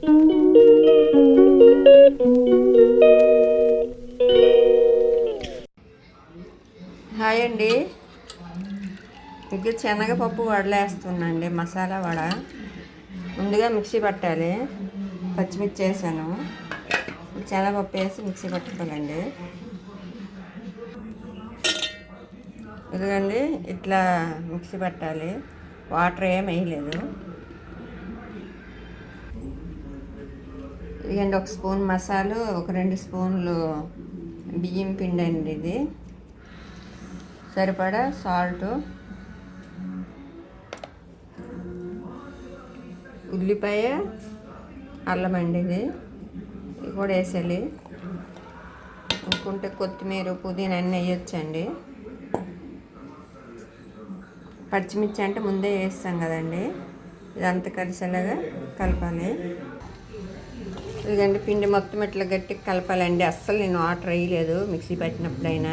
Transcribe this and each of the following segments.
Hi అండి. ఇంకా శనగపప్పు వడలేస్తున్నాండి, మసాలా వడ. ముందుగా మిక్సీ పట్టాలి. పచ్చిమిర్చి వేసాను, శనగపప్పు వేసి మిక్సీ పట్టుకోవాలండి. ఇదిగండి ఇట్లా మిక్సీ పట్టాలి. వాటర్ ఏం వేయలేదు. ఇదిగండి ఒక స్పూన్ మసాలు, ఒక 2 స్పూన్లు బియ్యం పిండి అండి. ఇది సరిపడా సాల్టు, ఉల్లిపాయ, అల్లం అండి. ఇది కూడా వేసేయాలి. ఇంకుంటే కొత్తిమీర, పుదీనా అన్నీ వేయొచ్చండి. పచ్చిమిర్చి అంటే ముందే వేస్తాం కదండి. ఇదంతా కలిసేలాగా కలపాలి. ఇదండి పిండి మొత్తం ఇట్లా గట్టిగా కలపాలండి. అస్సలు నేను వాటర్ వేయలేదు మిక్సీ పట్టినప్పుడైనా.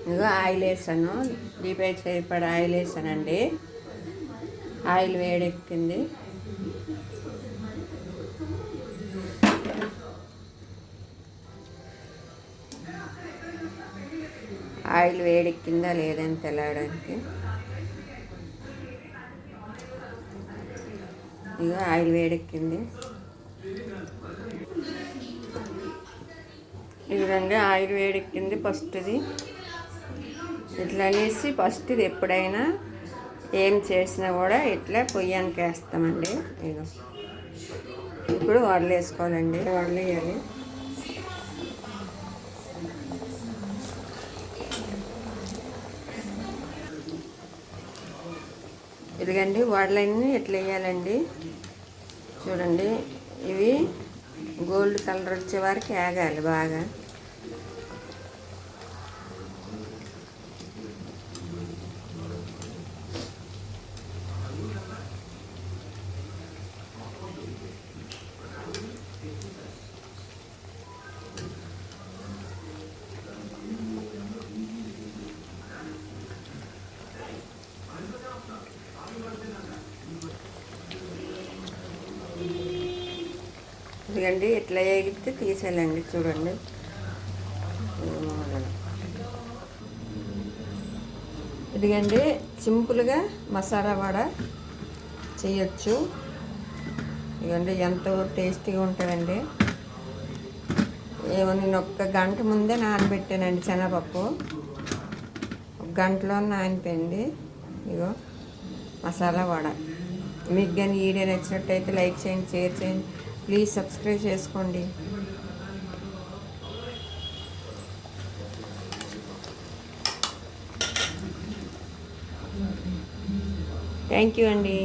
ఇదిగో ఆయిల్ వేసాను, డీప్ ఫ్రై సరిపడా ఆయిల్ వేసానండి. ఆయిల్ వేడెక్కింది. ఆయిల్ వేడెక్కిందా లేదని తెలవడానికి ఇక ఆయిల్ వేడెక్కింది. ఇదండి ఆయిల్ వేడెక్కింది. ఫస్ట్ది ఇట్లా అనేసి ఫస్ట్ది ఎప్పుడైనా ఏం చేసినా కూడా ఇట్లా పొయ్యానికి వేస్తామండి. ఇక ఇప్పుడు వడలు వేసుకోవాలండి. వడలు వేయాలి. ఇదిగండి వడలన్నీ ఇట్లా వేయాలండి. చూడండి, ఇవి గోల్డ్ కలర్ వచ్చే వరకు వేగాలి బాగా. ఇదిగండి ఇట్లా వేగితే తీసేయాలండి. చూడండి, ఇదిగండి సింపుల్గా మసాలా వడ చేయొచ్చు. ఇదిగండి ఎంతో టేస్టీగా ఉంటుందండి. ఏమో నేను 1 గంట ముందే నానబెట్టానండి శనగపప్పు. 1 గంటలో నానిపోయింది. ఇగో మసాలా వడ. మీకు కానీ వీడియో నచ్చినట్టయితే లైక్ చేయండి, షేర్ చేయండి, ప్లీజ్ సబ్స్క్రైబ్ చేసుకోండి. థ్యాంక్ యూ అండి.